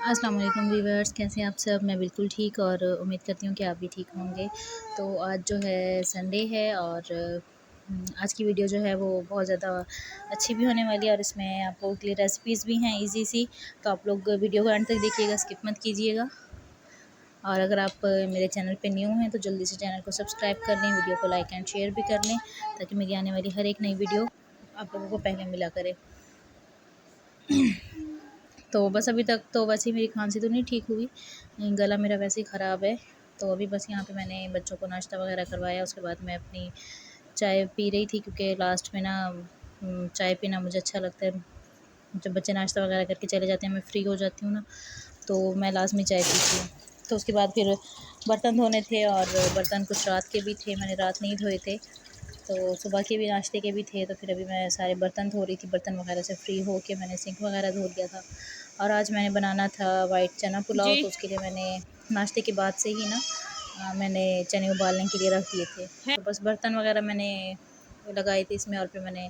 अस्सलाम वालेकुम व्यूअर्स, कैसे हैं आप सब। मैं बिल्कुल ठीक और उम्मीद करती हूँ कि आप भी ठीक होंगे। तो आज जो है संडे है और आज की वीडियो जो है वो बहुत ज़्यादा अच्छी भी होने वाली है और इसमें आप लोगों के लिए रेसिपीज़ भी हैं इजी सी। तो आप लोग वीडियो को एंड तक देखिएगा, स्किप मत कीजिएगा। और अगर आप मेरे चैनल पे न्यू हैं तो जल्दी से चैनल को सब्सक्राइब कर लें, वीडियो को लाइक एंड शेयर भी कर लें ताकि मेरी आने वाली हर एक नई वीडियो आप लोगों को पहले मिला करे। तो बस अभी तक तो वैसे ही मेरी खांसी तो नहीं ठीक हुई, गला मेरा वैसे ही ख़राब है। तो अभी बस यहाँ पे मैंने बच्चों को नाश्ता वगैरह करवाया, उसके बाद मैं अपनी चाय पी रही थी क्योंकि लास्ट में ना चाय पीना मुझे अच्छा लगता है। जब बच्चे नाश्ता वगैरह करके चले जाते हैं मैं फ्री हो जाती हूँ ना, तो मैं लाजमी चाय पीती हूँ। तो उसके बाद फिर बर्तन धोने थे और बर्तन कुछ रात के भी थे, मैंने रात नहीं धोए थे, तो सुबह के भी नाश्ते के भी थे। तो फिर अभी मैं सारे बर्तन धो रही थी, बर्तन वगैरह से फ्री हो के मैंने सिंक वगैरह धो लिया था। और आज मैंने बनाना था वाइट चना पुलाव, तो उसके लिए मैंने नाश्ते के बाद से ही ना मैंने चने उबालने के लिए रख दिए थे। तो बस बर्तन वगैरह मैंने लगाए थे इसमें और फिर मैंने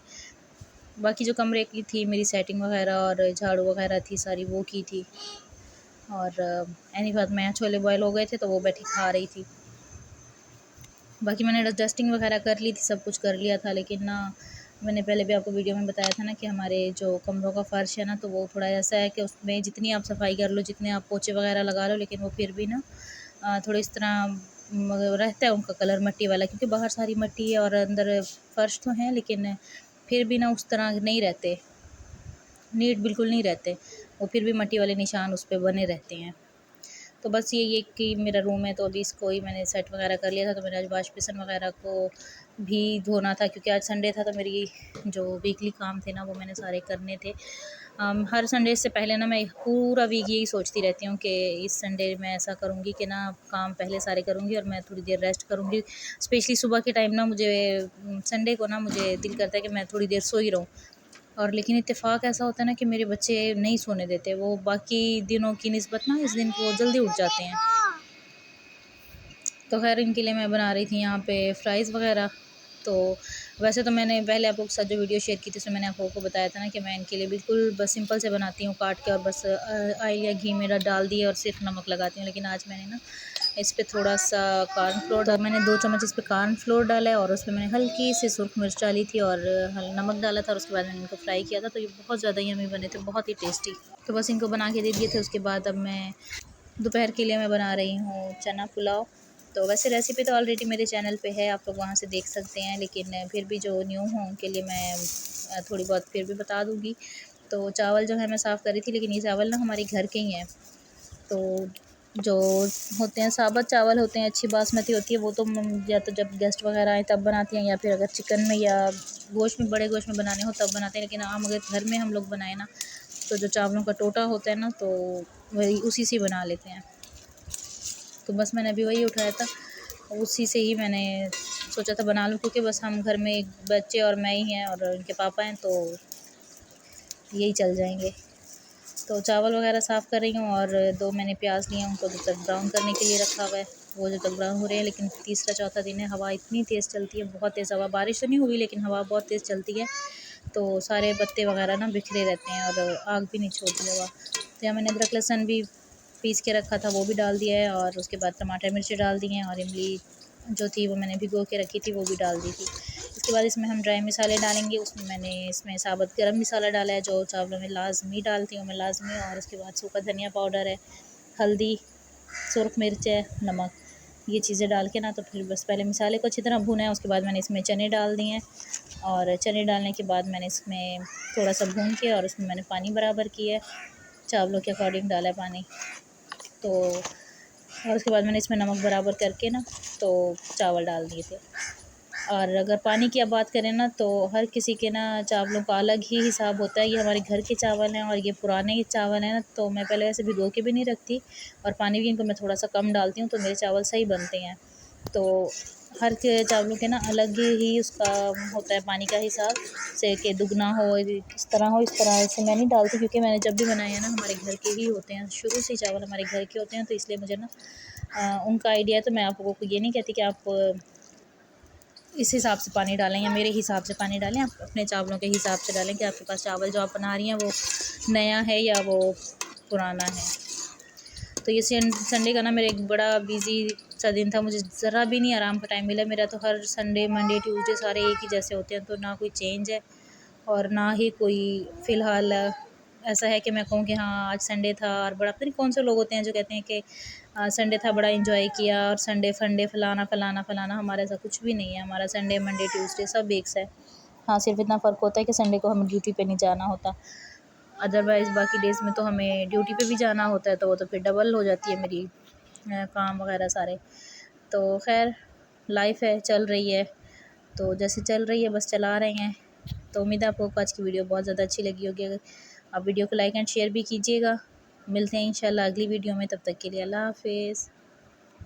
बाकी जो कमरे की थी मेरी सेटिंग वगैरह और झाड़ू वगैरह थी सारी वो की थी। और एनी बात मैं छोले बॉयल हो गए थे तो वो बैठी खा रही थी। बाकी मैंने डस्टिंग वगैरह कर ली थी, सब कुछ कर लिया था, लेकिन ना मैंने पहले भी आपको वीडियो में बताया था ना कि हमारे जो कमरों का फ़र्श है ना तो वो थोड़ा ऐसा है कि उसमें जितनी आप सफाई कर लो, जितने आप पोछे वगैरह लगा लो, लेकिन वो फिर भी ना थोड़ी इस तरह रहता है उनका कलर मट्टी वाला, क्योंकि बाहर सारी मट्टी है और अंदर फ़र्श तो है, लेकिन फिर भी ना उस तरह नहीं रहते, नीट बिल्कुल नहीं रहते, वो फिर भी मट्टी वाले निशान उस पर बने रहते हैं। तो बस ये कि मेरा रूम है तो अभी इसको ही मैंने सेट वगैरह कर लिया था। तो मैंने आज वॉश बेसिन वगैरह को भी धोना था क्योंकि आज संडे था, तो मेरी जो वीकली काम थे ना वो मैंने सारे करने थे। हर संडे से पहले ना मैं पूरा वीक यही सोचती रहती हूँ कि इस संडे मैं ऐसा करूँगी कि ना काम पहले सारे करूँगी और मैं थोड़ी देर रेस्ट करूँगी। स्पेशली सुबह के टाइम ना मुझे संडे को ना मुझे दिल करता है कि मैं थोड़ी देर सो ही रहूँ। और लेकिन इत्तेफ़ाक ऐसा होता है ना कि मेरे बच्चे नहीं सोने देते, वो बाकी दिनों की निस्बत ना इस दिन वो जल्दी उठ जाते हैं। तो खैर इनके लिए मैं बना रही थी यहाँ पे फ्राइज़ वगैरह। तो वैसे तो मैंने पहले आप लोग के साथ जो वीडियो शेयर की थी उसमें मैंने आप लोगों को बताया था ना कि मैं इनके लिए बिल्कुल बस सिंपल से बनाती हूँ, काट के और बस ऑयल या घी मेरा डाल दिए और सिर्फ नमक लगाती हूँ। लेकिन आज मैंने ना इस पे थोड़ा सा कॉर्न फ्लोर, तो मैंने 2 चम्मच इस पे कॉर्न फ्लोर डाला है और उसमें मैंने हल्की सी सुरख मिर्च डाली थी और नमक डाला था और उसके बाद मैंने इनको फ्राई किया था। तो ये बहुत ज़्यादा यम्मी बने थे, बहुत ही टेस्टी। तो बस इनको बना के दे दिए थे। उसके बाद अब मैं दोपहर के लिए मैं बना रही हूँ चना पुलाव। तो वैसे रेसिपी तो ऑलरेडी मेरे चैनल पे है, आप लोग वहाँ से देख सकते हैं, लेकिन फिर भी जो न्यू हों उनके लिए मैं थोड़ी बहुत फिर भी बता दूँगी। तो चावल जो है मैं साफ़ कर रही थी, लेकिन ये चावल ना हमारे घर के ही हैं। तो जो होते हैं साबुत चावल होते हैं, अच्छी बासमती होती है, वो तो या तो जब गेस्ट वगैरह आए तब बनाती हैं या फिर अगर चिकन में या गोश्त में, बड़े गोश्त में बनाने हो तब बनाते हैं। लेकिन आम अगर घर में हम लोग बनाए ना तो जो चावलों का टोटा होता है ना तो वही उसी से बना लेते हैं। तो बस मैंने अभी वही उठाया था, उसी से ही मैंने सोचा था बना लूँ, क्योंकि बस हम घर में एक बच्चे और मैं ही हैं और उनके पापा हैं, तो यही चल जाएंगे। तो चावल वगैरह साफ़ कर रही हूँ और 2 मैंने प्याज लिए उनको जब तक ब्राउन करने के लिए रखा हुआ है, वो जब तक ब्राउन हो रहे हैं। लेकिन तीसरा चौथा दिन है, हवा इतनी तेज़ चलती है, बहुत तेज़ हवा, बारिश तो नहीं हुई लेकिन हवा बहुत तेज़ चलती है, तो सारे पत्ते वगैरह ना बिखरे रहते हैं और आग भी नहीं छोड़ती हवा। तो यहाँ मैंने अदरक लहसुन भी पीस के रखा था वो भी डाल दिया है और उसके बाद टमाटर मिर्ची डाल दी हैं और इमली जो थी वो मैंने भिगो के रखी थी वो भी डाल दी थी। इसके बाद इसमें हम ड्राई मसाले डालेंगे, उसमें मैंने इसमें साबुत गरम मसाला डाला है जो चावलों में लाजमी डालती हूँ मैं, लाजमी। और उसके बाद सूखा धनिया पाउडर है, हल्दी, सुरख मिर्च है, नमक, ये चीज़ें डाल के ना तो फिर बस पहले मसाले को अच्छी तरह भुना है। उसके बाद मैंने इसमें चने डाल दिए हैं और चने डालने के बाद मैंने इसमें थोड़ा सा भून के और उसमें मैंने पानी बराबर किया है, चावलों के अकॉर्डिंग डाला है पानी। तो और उसके बाद मैंने इसमें नमक बराबर करके ना तो चावल डाल दिए थे। और अगर पानी की अब बात करें ना तो हर किसी के ना चावलों का अलग ही हिसाब होता है। ये हमारे घर के चावल हैं और ये पुराने चावल हैं ना, तो मैं पहले ऐसे भिगो के भी नहीं रखती और पानी भी इनको मैं थोड़ा सा कम डालती हूँ तो मेरे चावल सही बनते हैं। तो हर के चावलों के ना अलग ही उसका होता है पानी का हिसाब से, कि दुगना हो इस तरह हो, इस तरह से मैं नहीं डालती, क्योंकि मैंने जब भी बनाया है ना हमारे घर के ही होते हैं, शुरू से चावल हमारे घर के होते हैं, तो इसलिए मुझे ना उनका आइडिया है। तो मैं आप लोगों को ये नहीं कहती कि आप इस हिसाब से पानी डालें या मेरे हिसाब से पानी डालें, आप अपने चावलों के हिसाब से डालें कि आपके पास चावल जो आप बना रही हैं वो नया है या वो पुराना है। तो ये संडे का ना मेरा एक बड़ा बिजी सा दिन था, मुझे ज़रा भी नहीं आराम का टाइम मिला। मेरा तो हर संडे मंडे ट्यूसडे सारे एक ही जैसे होते हैं, तो ना कोई चेंज है और ना ही कोई फ़िलहाल ऐसा है कि मैं कहूँ कि हाँ आज संडे था। और बड़ा पता नहीं कौन से लोग होते हैं जो कहते हैं कि संडे था बड़ा एंजॉय किया और संडे फंडे फलाना फलाना फलाना। हमारे ऐसा कुछ भी नहीं है, हमारा संडे मंडे ट्यूसडे सब एक सा है। हाँ सिर्फ इतना फ़र्क होता है कि संडे को हमें ड्यूटी पे नहीं जाना होता, अदरवाइज़ बाकी डेज़ में तो हमें ड्यूटी पे भी जाना होता है, तो वो तो फिर डबल हो जाती है मेरी काम वगैरह सारे। तो खैर लाइफ है, चल रही है, तो जैसे चल रही है बस चला रहे हैं। तो उम्मीद है आपको आज की वीडियो बहुत ज़्यादा अच्छी लगी होगी। अगर आप वीडियो को लाइक एंड शेयर भी कीजिएगा। मिलते हैं इंशाल्लाह अगली वीडियो में, तब तक के लिए अल्लाह हाफ़िज़।